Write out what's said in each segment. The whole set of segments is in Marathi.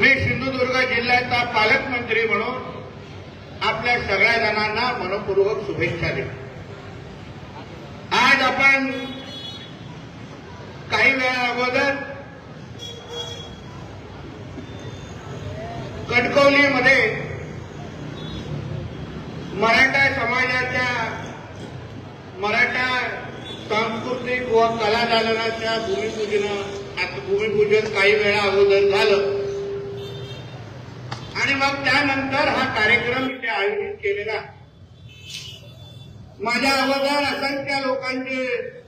मी सिंधुदुर्ग जिल्ह्याचा पालकमंत्री म्हणून आपल्या सगळ्या जणांना मनपूर्वक शुभेच्छा देतो। आज आपण काही वेळा अगोदर कणकवलीमध्ये मराठा समाजाच्या मराठा सांस्कृतिक व कला दालनाच्या भूमिपूजन काही वेळा अगोदर झालं आणि मग त्यानंतर हा कार्यक्रम इथे आयोजित केलेला। माझ्या अगोदर असंख्य लोकांचे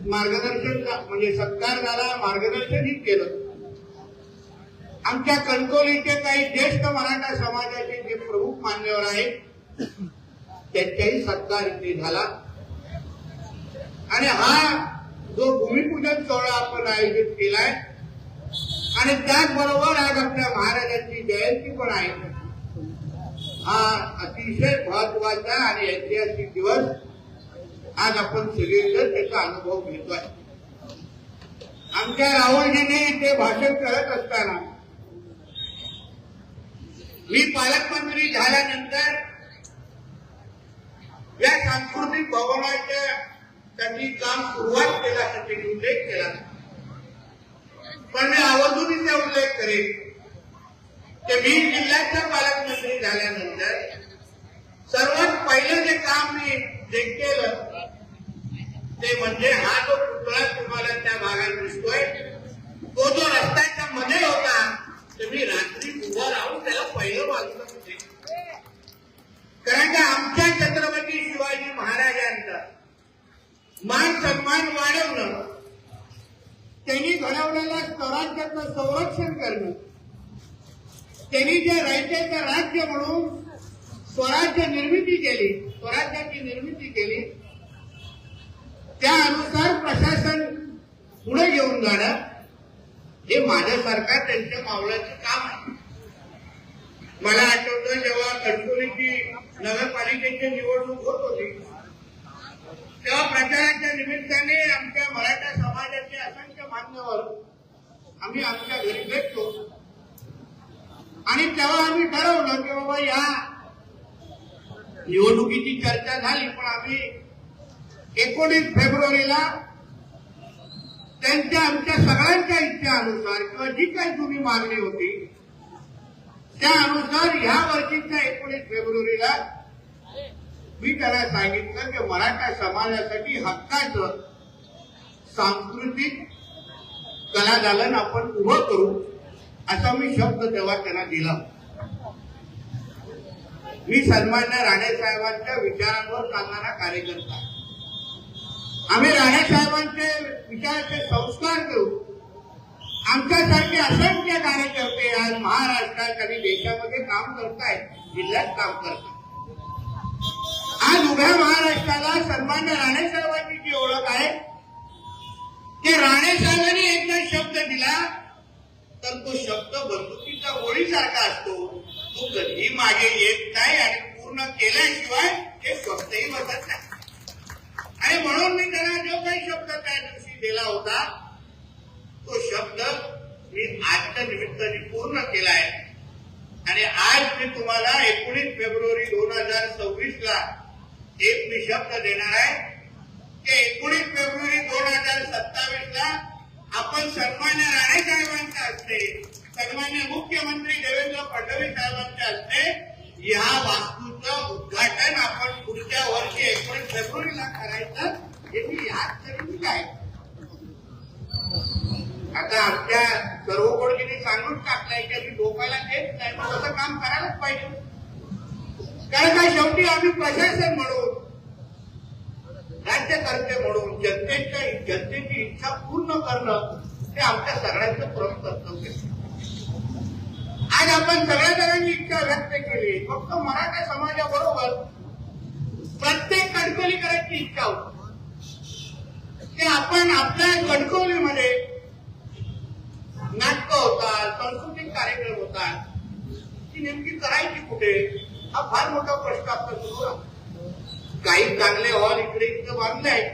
मार्गदर्शन म्हणजे सत्कार झाला, मार्गदर्शनही केलं। आमच्या कणकवलीचे काही ज्येष्ठ मराठा समाजाचे जे प्रमुख मान्यवर आहेत त्यांचाही सत्कार इथे झाला आणि हा जो भूमिपूजन सोहळा आपण आयोजित केलाय आणि त्याचबरोबर आज आपल्या महाराजांची जयंती पण आहे। हा अतिशय महत्वाचा आणि ऐतिहासिक दिवस आज आपण सगळेजण त्याचा अनुभव घेतोय। आमच्या राहुलजींनी ते भाषण करत असताना मी पालकमंत्री झाल्यानंतर या सांस्कृतिक भवनाच्या साठी काम सुरुवात केल्यासाठी उल्लेख केला, पण मी आवर्जून इथे उल्लेख करेन की मी जिल्ह्याचा पालकमंत्री झाल्यानंतर सर्वात पहिलं जे काम मी जे केलं ते म्हणजे हा जो पुतळा तुम्हाला त्या भागात दिसतोय तो जो रस्त्याच्या मध्ये होता तर मी रात्री उभं राहून त्याला पहिलं बाजूला होते, कारण का आमच्या छत्रपती शिवाजी महाराजांचा मान सन्मान वाढवणं, त्यांनी घडवलेल्या स्वराज्याचं संरक्षण करणं, त्यांनी जे राज्याचं राज्य म्हणून स्वराज्याची निर्मिती केली त्यानुसार प्रशासन पुढे घेऊन जाणं हे माझ्यासारखा त्यांच्या मावळ्याचं काम आहे। मला आठवतं जेव्हा कणकवलीची नगरपालिकेची निवडणूक होत होती तेव्हा प्रचाराच्या निमित्ताने आमच्या मराठा समाजाचे असंख्य मान्यवर आम्ही आमच्या घरी भेटलो आणि तेव्हा आम्ही ठरवलं की बाबा या निवडणुकीची चर्चा झाली, पण आम्ही 19 फेब्रुवारीला त्यांच्या आमच्या सगळ्यांच्या इच्छेनुसार किंवा जी काही जुनी मागणी होती त्यानुसार ह्या वर्षीच्या 19 फेब्रुवारीला मी त्याला सांगितलं की मराठा समाजासाठी हक्काचं सांस्कृतिक कला दालन आपण उभं करू असा मी शब्द तेव्हा त्यांना दिला। मी सन्मान्य राणेसाहेबांच्या विचारांवर चालणारा कार्यकर्ता, आम्ही राणेसाहेबांचे विचाराचे संस्कार करू। आमच्यासारखे असंख्य कार्यकर्ते आज महाराष्ट्रात आणि देशामध्ये काम करतायत, जिल्ह्यात काम करतायत। आज उभ्या महाराष्ट्राला सन्मान्य राणेसाहेबांची जी ओळख आहे ते राणेसाहेबांनी एकदा शब्द दिला तर तो शब्द बंदुकीचा गोळीसारखा असतो, तो कधीही मागे येत नाही आणि पूर्ण केल्याशिवाय हे शब्दही बसत नाही। आणि म्हणून मी त्यांना जो काही शब्द त्या दिवशी दिला होता तो शब्द मी आजच्या निमित्ताने पूर्ण केलाय आणि आज मी तुम्हाला 19 फेब्रुवारी 2026 ला एक मी शब्द देणार आहे की 19 फेब्रुवारी 2027 ला आपण सन्मान्य राणेसाहेबांच्या हस्ते, सन्मान्य मुख्यमंत्री देवेंद्र फडणवीस साहेबांच्या हस्ते या वास्तूचं उद्घाटन आपण पुढच्या वर्षी 19 फेब्रुवारीला करायचं हे मी याच तरी आहे। आता आमच्या सर्व गोष्टींनी सांगून टाकलाय की आम्ही डोकायला देत नाही, पण तसं काम करायलाच पाहिजे, कारण का शेवटी आम्ही प्रशासन म्हणून, राज्यकर्ते म्हणून जनतेची इच्छा पूर्ण करणं हे आमच्या सगळ्यांचं प्रमुख कर्तव्य आहे। आज आपण सगळ्या जणांनी इच्छा व्यक्त केली, फक्त मराठा समाजाबरोबर प्रत्येक कणकवलीकरांची इच्छा होती की आपण आपल्या कणकवलीमध्ये नाटकं होतात, सांस्कृतिक कार्यक्रम होतात, ती नेमकी करायची कुठे हा फार मोठा प्रश्न आपला सुरू आहे। काही चांगले हॉल इकडे बांधले आहेत,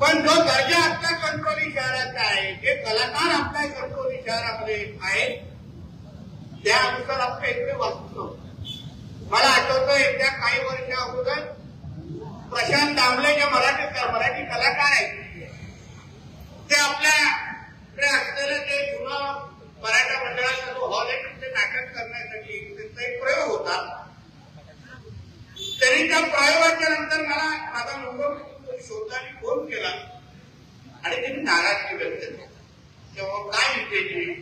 पण जो दर्जा आपल्या कणकवली शहराचा आहे, जे कलाकार आपल्या कणकवली शहरामध्ये आहेत त्यानुसार आपल्या इकडे वाचत नव्हतं. मला आठवतं एकदा काही वर्षा अगोदर प्रशांत दामले जे मराठी कलाकार आहेत ते आपल्याकडे असलेलं ते जुनं मराठा मंडळाचा जो हॉल आहे तिथे नाटक करण्यासाठी त्यांचा एक प्रयोग होता. त्यांनी त्या प्रयोगाच्या नंतर मला माझा नंबर शोधला फोन केला आणि त्यांनी नाराजगी व्यक्त केली. तेव्हा काय विषय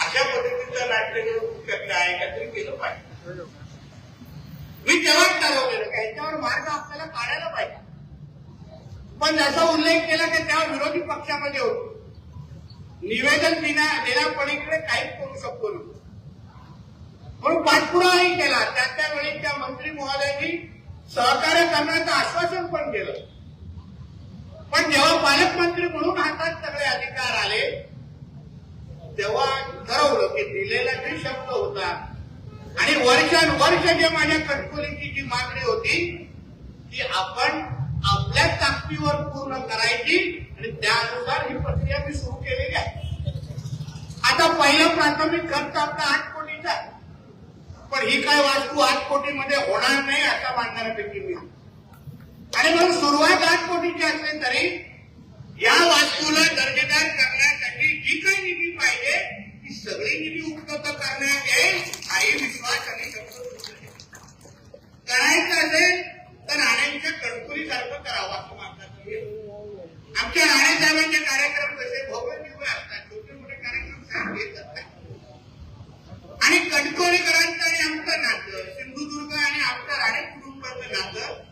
अशा पद्धतीचं नाट्य शक्य आहे काहीतरी केलं पाहिजे. मी तेव्हाच ठरवलेलं की ह्याच्यावर मार्ग आपल्याला काढायला पाहिजे. पण जसा उल्लेख केला की तेव्हा विरोधी पक्षामध्ये होतो, निवेदन देण्यापलीकडे काहीच करू शकतो नव्हतो. म्हणून पाठपुरावाही केला. त्या वेळी त्या मंत्री महोदयांनी सहकार्य करण्याचं आश्वासन पण केलं. पण जेव्हा पालकमंत्री म्हणून हातात सगळे अधिकार आले तेव्हा ठरवलं की दिलेला जे शब्द होता आणि वर्षानुवर्ष जे माझ्या कटकोलीची जी मागणी होती ती आपण आपल्या ताकदीवर पूर्ण करायची आणि त्यानुसार ही प्रक्रिया मी सुरू केलेली आहे. आता पहिला प्राथमिक खर्च आपला 8 कोटीचा आहे. पण ही काय वास्तू 8 कोटीमध्ये होणार नाही असा मानणाऱ्यापैकी मी. आणि म्हणून सुरुवात 8 कोटीची असली तरी या वास्तूला दर्जेदार करण्यासाठी जी काही निधी पाहिजे ती सगळी निधी उपलब्ध करण्यात येईल हाही विश्वास आणि करायचं असेल तर राणेंच्या कणकुलीसारखं करावं असं मानतात. आमच्या राणेसाहेबांचे कार्यक्रम कसे भव्य दिव्य असतात, छोटे मोठे कार्यक्रम साहेब घेत असतात. आणि कणकोलीकरांचं आणि आमचं नातं, सिंधुदुर्ग आणि आमच्या राणे कुटुंबाचं नातं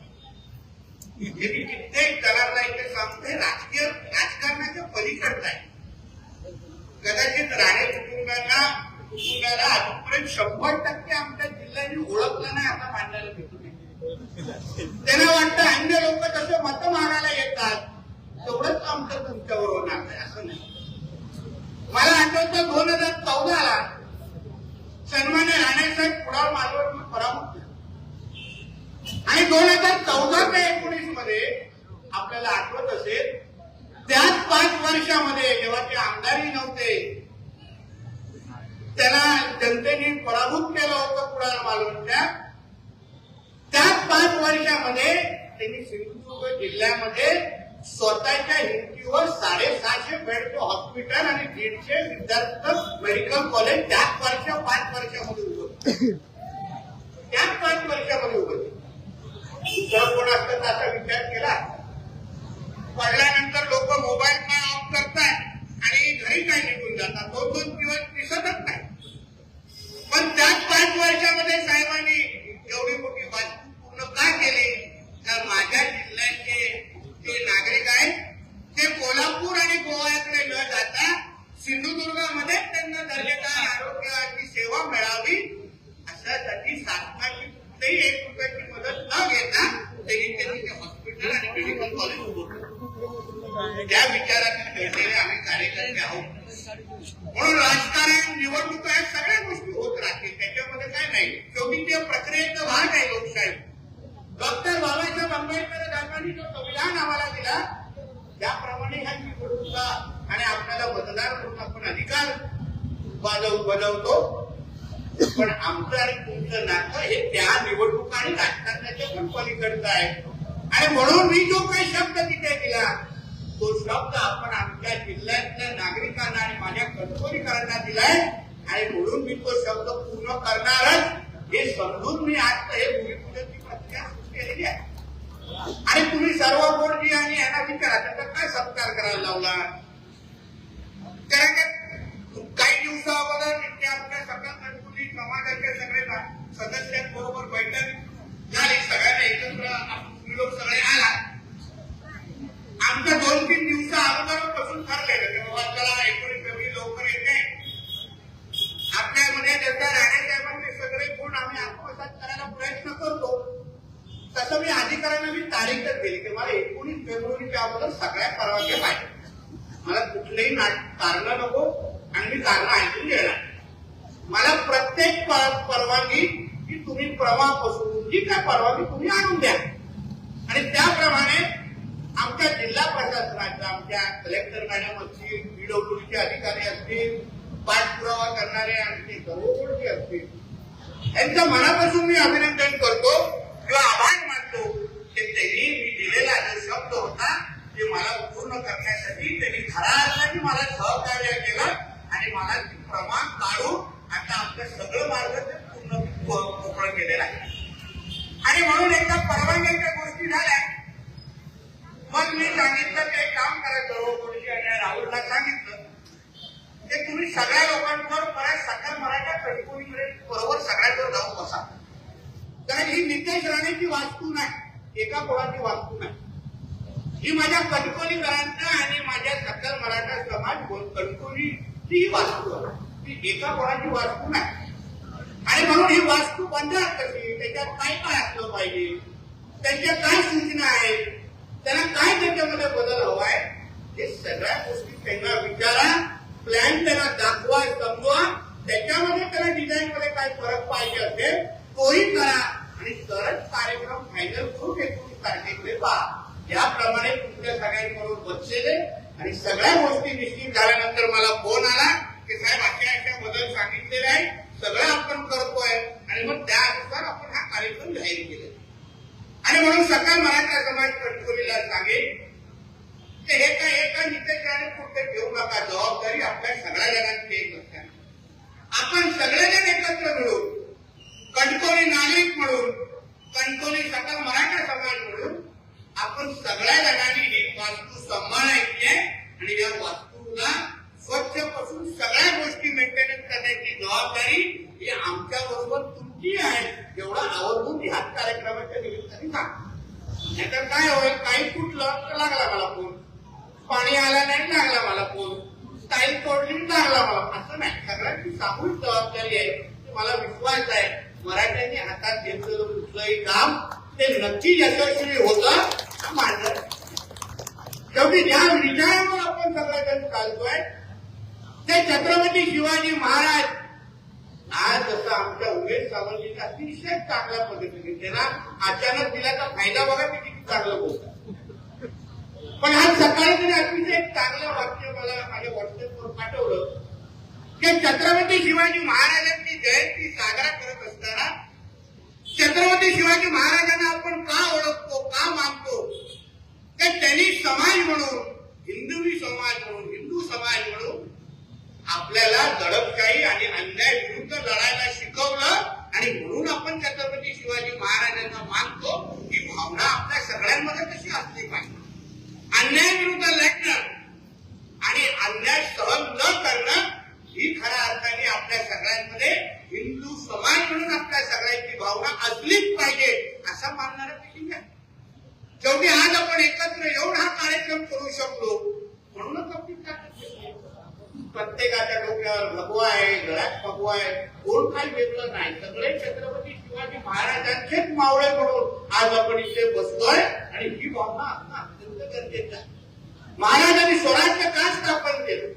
हे मी कित्येक जणांना इथे सांगतोय राजकारणाच्या पलीकडचं आहे. कदाचित राणे कुटुंबाला आजपर्यंत 100% आमच्या जिल्ह्याने ओळखलं नाही असं मानण्याला भेटू नये. त्यांना वाटतं अन्य लोक तसे मतं मागायला येतात तेवढंच आमचं तुमच्यावर होणार नाही असं नाही. मला आठवतं 2014ला सन्मान्य राणेसाहेब कुडाळ मालवण परामुक्त आणि 2014 ते 19 मध्ये आपल्याला आठवत असेल त्याच 5 वर्षामध्ये जेव्हा ते आमदारही नव्हते त्यांना जनतेने पराभूत केलं होतं कुडाळ मालवणच्या. त्याच 5 वर्षामध्ये त्यांनी सिंधुदुर्ग जिल्ह्यामध्ये स्वतःच्या हिमतीवर 750 बेडचं हॉस्पिटल आणि 150 विद्यार्थी मेडिकल कॉलेज त्याच 5 वर्षामध्ये उभं त्याच 5 वर्षामध्ये उभं. दुसरं कोण असतं असा विचार केला. पडल्यानंतर लोक मोबाईल काय ऑफ करतात आणि घरी काय निघून जातात. 2-2 दिवस दिसतच नाही. पण त्याच 5 वर्षामध्ये साहेबांनी एवढी मोठी वास्तू पूर्ण का केली तर माझ्या जिल्ह्याचे जे नागरिक आहेत ते कोल्हापूर आणि गोव्याकडे न जाता सिंधुदुर्गामध्ये त्यांना दर्जेदार आरोग्याची सेवा मिळावी अशासाठी शासनाची कुठेही 1 रुपयाची मदत न घेता त्यांनी ते हॉस्पिटल आणि मेडिकल कॉलेज उभं केलं. त्या विचाराने घडलेले आम्ही कार्यकर्ते आहोत. म्हणून राजकारण निवडणुका या सगळ्या गोष्टी होत राहतील त्याच्यामध्ये काय नाही. शेवटी त्या प्रक्रियेचा भाग आहे लोकशाही. डॉक्टर बाबासाहेब आंबेडकर साहेबांनी जो संविधान आम्हाला दिला त्याप्रमाणे ह्या निवडणुका आणि आपल्याला मतदार म्हणून आपण अधिकार बजावतो. पण आमचं आणि तुमचं नातं हे त्या निवडणुका आणि राजकारणाच्या पण पलीकडचं आहे. आणि म्हणून मी जो काही शब्द तिथे दिला तो शब्द आपण आमच्या जिल्ह्यातल्या नागरिकांना आणि माझ्या कणकोलीकरांना दिलाय आणि म्हणून मी तो शब्द पूर्ण करणारच हे समजून मी आज हे भूमिपूजनची प्रक्रिया सुरू केलेली आहे. आणि तुम्ही सर्व बोर्डजी आणि यांना विचारा त्याचा काय सत्कार करायला लावला. कारण काही दिवसा अगोदर आमच्या सगळ्या कणकोली समाजाच्या सगळ्या सदस्यांबरोबर बैठक झाली. सगळ्यांना एकत्र लोक सगळे आला. आमच्या 2-3 दिवसा अगोदरपासून ठरलेलं की बाबा त्याला 19 फेब्रुवारी लवकर येते. आपल्यामध्ये जसं राणेसाहेबांचे सगळे गुण आम्ही आत्मसात करायला प्रयत्न करतो तसं मी अधिकाऱ्यांना मी तारीखच दिली की मला 19 फेब्रुवारीच्या अगोदर सगळ्या परवानग्या पाहिजे. मला कुठलेही कारण नको आणि मी कारण ऐकून घेणार. मला प्रत्येक परवानगी की तुम्ही प्रवाहापासून जी काय परवानगी तुम्ही आणून द्या. आणि त्याप्रमाणे आमच्या जिल्हा प्रशासनाच्या आमच्या कलेक्टर मॅडम असतील, पीडब्ल्यूडीचे अधिकारी असतील, पाठपुरावा करणारे आमचे सर्वोपरी असतील यांचं मनापासून मी अभिनंदन करतो किंवा आभार मानतो की त्यांनी मी दिलेला जो शब्द होता ते मला पूर्ण करण्यासाठी त्यांनी खऱ्या अर्थाने मला सहकार्य केलं आणि मला ते प्रमाण काढून आता आपलं सगळं मार्ग ते पूर्ण मोकळं केलेलं आहे. आणि म्हणून एकदा परवानग्याच्या गोष्टी झाल्या मग मी सांगितलं ते काम करायचं सर्वोपरी आणि राहुलला सांगितलं की तुम्ही सगळ्या लोकांवर परत सकल मराठा कणकोलीकडे बरोबर सगळ्यांवर जाऊन बसा. कारण ही नितेश राणेची वास्तू नाही, एका कोणाची वास्तू नाही, ही माझ्या कणकोलीकरांचा आणि माझ्या सकल मराठा समाज कणकोलीची वास्तू आहे. ती एका कोणाची वास्तू नाही. आणि म्हणून ही वास्तू बंद कशी, त्याच्यात काय काय असलं पाहिजे, त्यांच्या काय सूचना आहेत, त्यांना काय त्याच्यामध्ये बदल हवाय, हे सगळ्या गोष्टी त्यांना विचारा, प्लॅन त्यांना दाखवा, समजवा, त्याच्यामध्ये त्याला डिझाईन मध्ये काय फरक पाहिजे असेल तोही करा आणि तरच कार्यक्रम फायनल करून 19 तारखेकडे पहा. याप्रमाणे तुमच्या सगळ्यांबरोबर बसलेले आणि सगळ्या गोष्टी निश्चित झाल्यानंतर मला फोन आला की साहेब अशा बदल सांगितलेले आहे, सगळं आपण करतोय आणि मग त्यानुसार आपण हा कार्यक्रम जाहीर केला. आणि म्हणून सकल मराठा समाज कणकोलीला सांगेल की हे काय एका नितेशाने कुठे घेऊ नका, जबाबदारी आपल्या सगळ्या जणांची एक असते. आपण सगळेजण एकत्र मिळून कणकोली नागरिक म्हणून कणकोली सकल मराठा समाज म्हणून आपण सगळ्या जणांनी ही वास्तू सांभाळायची आहे आणि या वास्तूला स्वच्छपासून सगळ्या गोष्टी मेंटेनन्स करण्याची जबाबदारी ही आमच्या बरोबर तुमची आहे. एवढा आवर्जून ह्याच कार्यक्रमाच्या निमित्ताने सांगा. नाहीतर काय होईल, काही कुठलं तर लागला मला फोन, पाणी आला नाही लागला मला फोन, स्टाईल तोडली लागला मला, असं नाही. सगळ्यांची सामूहिक जबाबदारी आहे. मला विश्वास आहे मराठ्यांनी हातात घेतलेलं कुठलंही काम ते नक्की यशस्वी होतं. माझं शेवटी ज्या विचारावर आपण सगळेजण चालतोय ते छत्रपती शिवाजी महाराज आज जसं आमच्या उमेश सावंतजींनी अतिशय चांगल्या पद्धतीने त्यांना अचानक दिल्याचा फायदा बघा ते किती चांगलं बोलतात. पण आज सकाळी त्यांनी अतिशय चांगलं वाक्य मला माझ्या व्हॉट्सअपवर पाठवलं की छत्रपती शिवाजी महाराजांची जयंती साजरा करत असताना छत्रपती शिवाजी महाराजांना आपण का ओळखतो, का मानतो, तर त्यांनी समाज म्हणून हिंदवी समाज म्हणून हिंदू समाज म्हणून आपल्याला दडपशाही आणि अन्याय विरुद्ध लढायला शिकवलं आणि म्हणून आपण छत्रपती शिवाजी महाराजांना मानतो. ही भावना आपल्या सगळ्यांमध्ये कशी असली पाहिजे. अन्याय विरुद्ध लढणं आणि अन्याय सहन न करणं ही खऱ्या अर्थाने आपल्या सगळ्यांमध्ये हिंदू समाज म्हणून आपल्या सगळ्यांची भावना असलीच पाहिजे असं मानणारं किती नाही. शेवटी आज आपण एकत्र येऊन हा कार्यक्रम करू शकलो म्हणूनच आपली प्रत्येकाच्या डोक्यावर भगवा आहे, गळ्यात भगवा आहे, कोण काही वेगळं नाही. सगळे छत्रपती शिवाजी महाराजांचेच मावळे म्हणून आज आपण इथे बसतोय आणि ही भावना असणं अत्यंत गरजेचं आहे. महाराजांनी स्वराज्य का स्थापन केलं,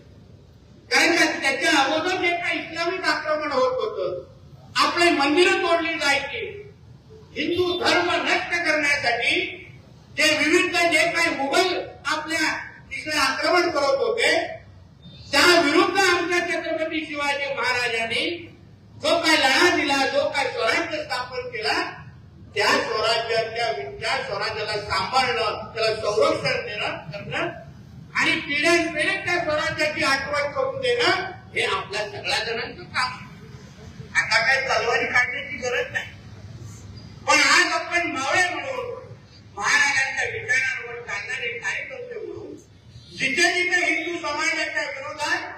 कारण का त्याच्या अगोदर जे काही इस्लामिक आक्रमण होत होतं, आपले मंदिरं तोडली जायची, हिंदू धर्म नष्ट करण्यासाठी जे विविध जे काही मुघल आपल्या तिकडे आक्रमण करत होते त्या विरुद्ध आमच्या छत्रपती शिवाजी महाराजांनी जो काय लढा दिला, जो काय स्वराज्य स्थापन केला, त्या स्वराज्याला सांभाळणं, त्याला संरक्षण करणं आणि पिढ्यानपिढ्या त्या स्वराज्याची आठवण करून देणं हे आपल्या सगळ्या जणांचं काम आहे. आता काही तलवारी काढण्याची गरज नाही. पण आज आपण मावळे म्हणून महाराजांच्या विचारांवर चालणारे कार्यकर्ते म्हणून जिथे जिथे हिंदू समाजाच्या विरोधात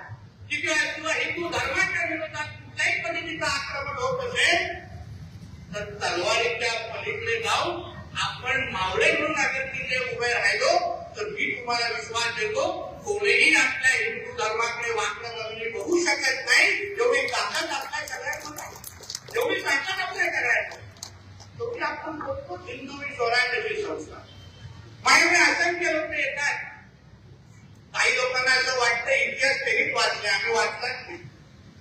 किंवा हिंदू धर्माच्या विरोधात कुठल्याही पद्धतीचं आक्रमण होत असेल तर तलवारीच्या पलीकडे जाऊन आपण मावळे म्हणून अगर तिथे उभे राहिलो तर मी तुम्हाला विश्वास देतो कोणीही आपल्या हिंदू धर्माकडे वाकडं बघणे बघू शकत नाही. जेवढी ताकद आपल्या सगळ्यांमध्ये आहे, जेवढी ताकद आपल्या सगळ्यांमध्ये तेवढी आपण बघतो हिंदू स्वराज्याची संस्था. माझ्याकडे असंख्य लोक येतात. काही लोकांना असं वाटतं इतिहास त्यांनीच वाचले, आम्ही वाचलाच नाही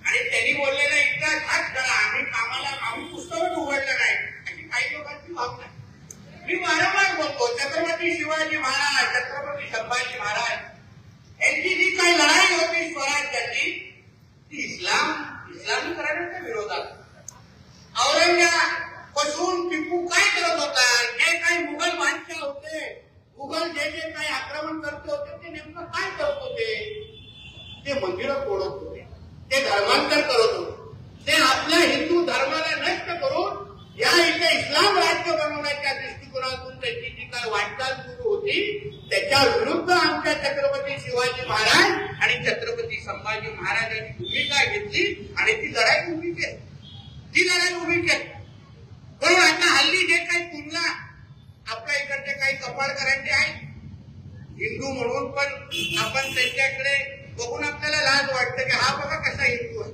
आणि त्यांनी बोललेला इतिहास हाच करा, आम्ही पुस्तकच उघडलं नाही अशी काही लोकांची भावना. मी वारंवार बोलतो छत्रपती शिवाजी महाराज, छत्रपती संभाजी महाराज यांची जी काही लढाई होती स्वराज्याची ती धर्मांतर करत होते ते आपल्या हिंदू धर्माला नष्ट करून या इथे इस्लाम राज्य बनवण्याच्या दृष्टिकोनातून त्याची जी काय वाटचाल सुरू होती त्याच्या विरुद्ध आमच्या छत्रपती शिवाजी महाराज आणि छत्रपती संभाजी महाराजांनी भूमिका घेतली आणि ती लढाई उभी केली. म्हणून आता हल्ली जे काही तुलना आपल्या इकडचे काही कपाळकरांचे आहेत हिंदू म्हणून पण आपण त्यांच्याकडे बघून आपल्याला लाज वाटतं की हा बघा कसा हिंदू आहे.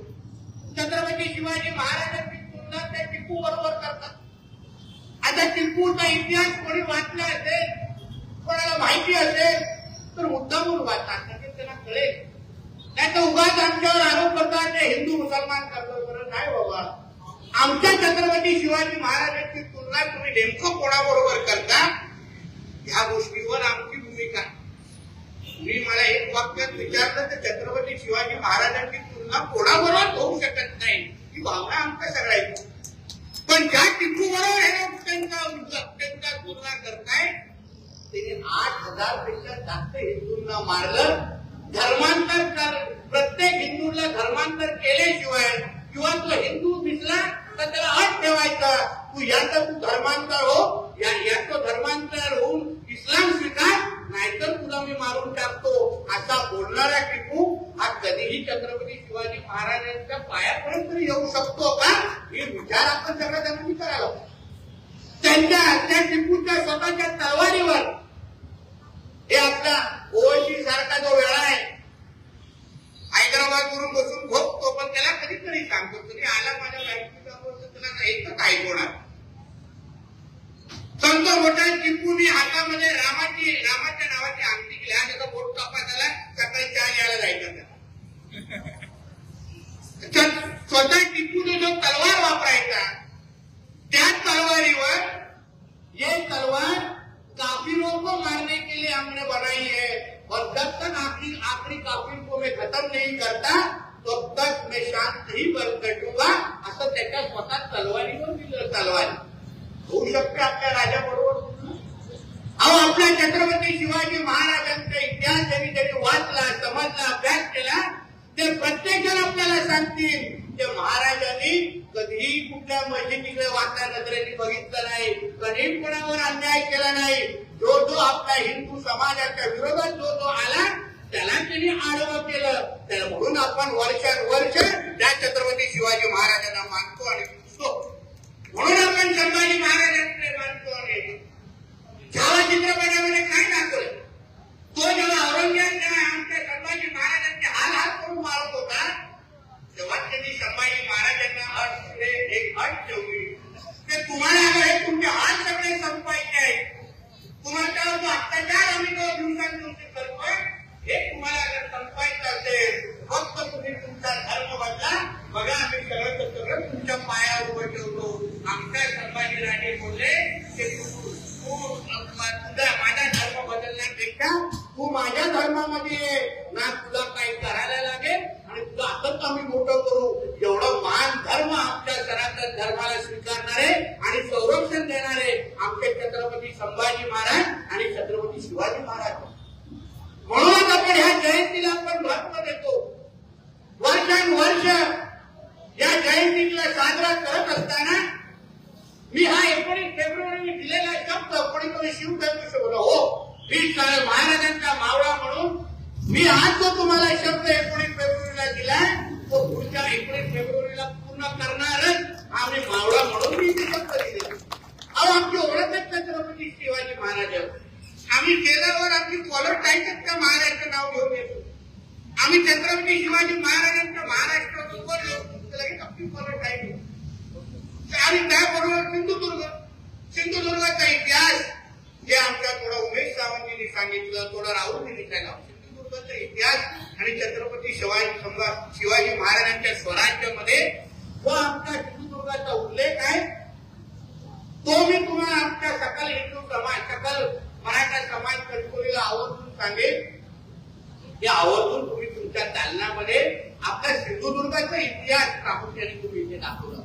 छत्रपती शिवाजी महाराजांची तुलना त्या टिपू बरोबर करतात. आता टिपूचा इतिहास कोणी वाचला असेल कोणाला माहिती असेल तर मुद्दामून वाचतात म्हणजे त्यांना कळेल. नाही तर उगाच आमच्यावर आरोप करतात ते हिंदू मुसलमान करतो. बरं नाही बाबा, आमच्या छत्रपती शिवाजी महाराजांची तुलना तुम्ही नेमकं कोणाबरोबर करता ह्या गोष्टीवर आमची भूमिका. मी मला एक वाक्यात विचारलं तर छत्रपती शिवाजी महाराजांची तुलना कोणाबरोबर होऊ शकत नाही ही भावना आमच्या सगळ्यांची. पण ज्या टिपू बरोबर हे लोक त्यांचा तुलना करताय त्यांनी 8,000 पेक्षा जास्त हिंदूंना मारलं. धर्मांतर प्रत्येक हिंदूला धर्मांतर केल्याशिवाय किंवा तो हिंदू दिसला तर त्याला अट ठेवायचा तू याचं तू धर्मांतर हो याचं धर्मांतर होऊन इस्लाम स्वीकार नाहीतर तुला मी मारून टाकतो असा बोलणारा टिपू हा कधीही छत्रपती शिवाजी महाराजांच्या पायापर्यंत येऊ शकतो का हे विचार आपण सगळ्या जणांनी करायला. त्या टिपूच्या स्वतःच्या तलवारीवर हे आपला ओळशी सारखा जो वेळा आहे हैदराबाद वरून बसून भोगतो पण त्याला कधीतरी सांगतो तुम्ही आला माझ्या बायकोचा त्याला एकच ऐकवणार. संत मोठा टिपूने हातामध्ये रामाच्या नावाची अंगठी केली. हा त्याचा बोट कापा झाला सकाळी चहा घ्यायला जायचं. स्वतः टिपूने जो तलवार वापरायचा त्या तलवारीवर ये तलवार काफिरों को मारने के लिए हमने बनाई है और जब तक आखिरी काफिर को मैं खत्म नहीं करता तब तक मैं शांत ही बैठूंगा असं त्याच्या स्वतः तलवारीवर दिलं. तलवारी होऊ शकते आपल्या राजाबरोबर. अहो आपल्या छत्रपती शिवाजी महाराजांचा इतिहास ज्यांनी वाचला समजला अभ्यास केला ते प्रत्येक जण आपल्याला सांगतील ते महाराजांनी कधीही कुठल्या मस्जिदीकडे वाचल्या नजरेने बघितलं नाही. कधीही कोणावर अन्याय केला नाही. जो आपल्या हिंदू समाजाच्या विरोधात जो आला त्याला त्यांनी आडवं केलं. त्याला म्हणून आपण वर्षानुवर्ष त्या छत्रपती शिवाजी महाराजांना मानतो आणि पुजतो. म्हणून आपण संभाजी महाराजांकडे मानतो. आणि छावा चित्रपटामध्ये काय दाखवलं तो जेव्हा औरंगजेब आमच्या संभाजी महाराजांचे हाल करून मारत होता तेव्हा त्यांनी संभाजी महाराजांना एक अट ठेवली की तुम्हाला हे तुमचे हाल सगळे संपवायचे आहेत. तुम्हाला जो अत्याचार आम्ही 2 दिवसांपासून करतोय हे तुम्हाला जर संपवायचं असेल फक्त तुम्ही तुमचा धर्म बदला. बघा आम्ही सगळं तुमच्या पायावर उभं ठेवतो. आमच्या संभाजी राजे बोलले की माझा धर्म बदलण्यापेक्षा तू माझ्या धर्मामध्ये ये ना तुला काही करायला लागेल आणि तुला असंच आम्ही मोठं करू. एवढं महान धर्म आमच्या सनातन धर्माला स्वीकारणारे आणि संरक्षण देणारे आमचे छत्रपती संभाजी महाराज आणि छत्रपती शिवाजी महाराज. म्हणूनच आपण ह्या जयंतीला आपण महत्व देतो. वर्षानुवर्ष या जयंतीला साजरा करत असताना मी हा 19 फेब्रुवारी दिलेला शब्द कोणीतरी शिवजयंती बोला हो मी महाराजांचा मावळा म्हणून मी आज जो तुम्हाला शब्द 19 फेब्रुवारीला दिलाय तो पुढच्या 19 फेब्रुवारीला पूर्ण करणारच आम्ही मावळा म्हणून मी शब्द दिले. अहो आमची ओळखच छत्रपती शिवाजी महाराज. आम्ही केल्यावर आमची कॉलर टाईटच त्या महाराजांचं नाव घेऊन येतो. आम्ही छत्रपती शिवाजी महाराजांच्या महाराष्ट्रातून बोललो तर लगेच आपली कॉलर टाईट होतो. आणि त्याबरोबर सिंधुदुर्गाचा इतिहास जे आमच्या थोडं उमेश सावंतींनी सांगितलं थोडं राहुलजींनी सांगितलं. सिंधुदुर्गाचा इतिहास आणि छत्रपती शिवाजी महाराजांच्या स्वराज्यामध्ये जो आमच्या सिंधुदुर्गाचा उल्लेख आहे तो मी तुम्हाला आमच्या सकल हिंदू समाज सकल मराठा समाज कणकोलीला आवर्जून सांगेल. हे आवर्जून तुम्ही तुमच्या दालनामध्ये आपल्या सिंधुदुर्गाचा इतिहास प्रामुख्याने तुम्ही इथे दाखवला.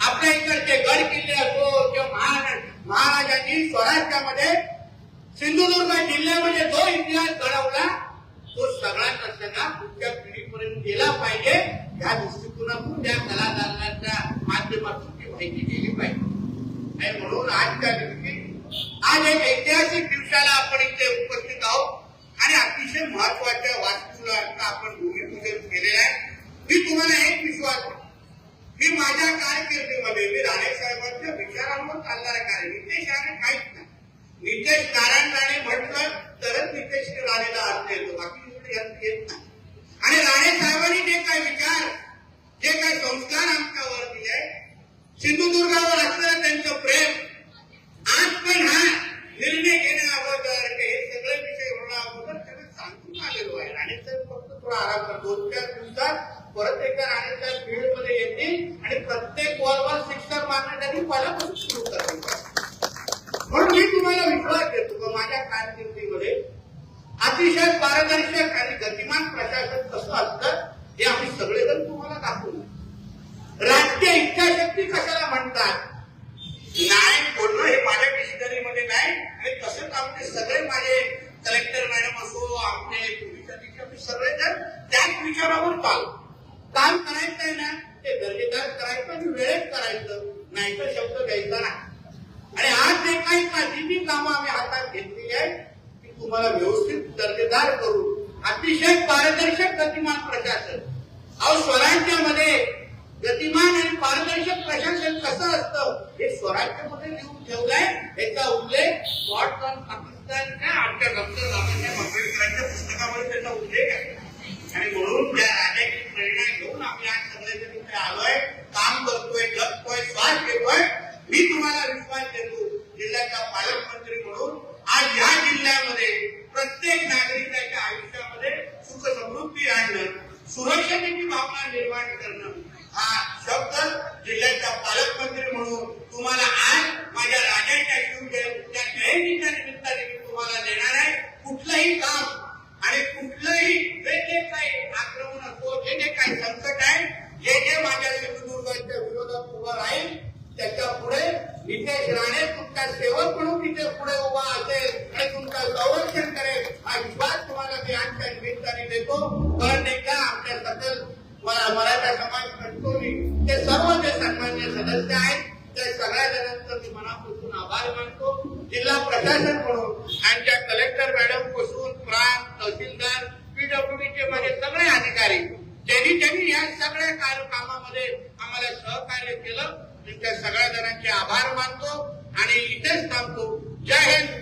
आपल्या इकडचे गड किल्ले असो किंवा महाराजांनी स्वराज्यामध्ये सिंधुदुर्ग जिल्ह्यामध्ये जो इतिहास घडवला तो सगळ्यात असताना पुढच्या पिढीपर्यंत गेला पाहिजे या दृष्टिकोनातून त्या कलाकारांच्या माध्यमातून ती माहिती दिली पाहिजे. आणि म्हणून आजच्या दिवशी आज एक ऐतिहासिक दिवसाला आपण इथे उपस्थित आहोत आणि अतिशय महत्वाच्या वास्तूला आपण भूमिपूजन केलेलं आहे. मी तुम्हाला एक विश्वास देतो की माझ्या कारकिर्दीमध्ये मी राणे साहेबांच्या विचारांवर चालणारा कार्य नितेश राणे काहीच नाही. नितेश नारायण राणे म्हटलं तरच नितेश राणेला अर्थ येतो, बाकी अर्थ येत नाही. आणि राणे साहेबांनी जे काय विचार जे काय संस्कार आमच्यावर दिले, सिंधुदुर्गावर असलेलं त्यांचं प्रेम, आज पण हा निर्णय घेण्या अगोदर हे सगळे विषय होण्या अगोदर त्यांना सांगून आलेलो आहे. राणे साहेब फक्त थोडा आराम करतो, 2-4 दिवसात परत एकदा राणे साहेब फील्ड मध्ये येतील आणि प्रत्येक बॉलवर सिक्सर मारण्यासाठी पहिल्यापासून सुरू करतील. म्हणून मी तुम्हाला विश्वास देतो की माझ्या कारकिर्दीमध्ये अतिशय पारदर्शक आणि गतिमान प्रशासन कसं असतं हे आम्ही सगळेजण तुम्हाला दाखवू. राजकीय इच्छाशक्ती कशाला म्हणतात, न्याय बोलणं हे माझ्या डिक्शनरीमध्ये नाही. आणि तसंच आमचे सगळे माझे कलेक्टर मॅडम असो, आमचे पोलीस अधीक्षक सगळेजण त्याच विचारावर चालू. काम करायचंय ना ते दर्जेदार करायचं आणि वेळेत करायचं, नाही तर शब्द घ्यायचा नाही. आणि आज जे काही जी कामं आम्ही हातात घेतलेली आहेत ती तुम्हाला व्यवस्थित दर्जेदार करून अतिशय पारदर्शक गतिमान प्रशासन. अहो स्वराज्यामध्ये गतिमान आणि पारदर्शक प्रशासन कसं असतं हे स्वराज्यामध्ये लिहून ठेवलंय. याचा उल्लेख वॉट ऑन पाकिस्तानच्या आमच्या डॉक्टर बाबासाहेब आंबेडकरांच्या पुस्तकामध्ये त्याचा उल्लेख आहे. आणि म्हणून त्या राजाची प्रेरणा घेऊन आम्ही आज सगळेजण इथे आलोय, काम करतोय, जगतोय, श्वास घेतोय. मी तुम्हाला विश्वास देतो जिल्ह्याचा पालकमंत्री म्हणून आज या जिल्ह्यामध्ये प्रत्येक नागरिकाच्या आयुष्यामध्ये सुख समृद्धी आणणं, सुरक्षतेची भावना निर्माण करणं हा शब्द जिल्ह्याचा पालकमंत्री म्हणून तुम्हाला आज माझ्या राजाच्या शिवजयंतीच्या जयंतीच्या निमित्ताने मी तुम्हाला देणार आहे. कुठलंही काम आणि कुठलंही जे काही आक्रमण असो, जे काही संकट आहे, जे माझ्या सिंधुदुर्गाच्या विरोधात उभं राहील त्याच्या पुढे नितेश राणे तुमचा सेवक म्हणून तिथे पुढे उभा असेल आणि तुमचं संरक्षण करेल हा विश्वास तुम्हाला मी आजच्या निमित्ताने देतो. परत एकदा आमच्या सकल मराठा समाज कटकोली ते सर्व जे सन्मान्य सदस्य आहेत त्या सगळ्या जणांचं मी मनापासून आभार मानतो. जिल्हा प्रशासन म्हणून आमच्या कलेक्टर मॅडम पासून प्रांत तहसीलदार पीडब्ल्यूडीचे माझे सगळे अधिकारी ज्यांनी या सगळ्या कामामध्ये आम्हाला सहकार्य केलं, त्या सगळ्या जणांचे आभार मानतो आणि इथेच थांबतो. जय हिंद.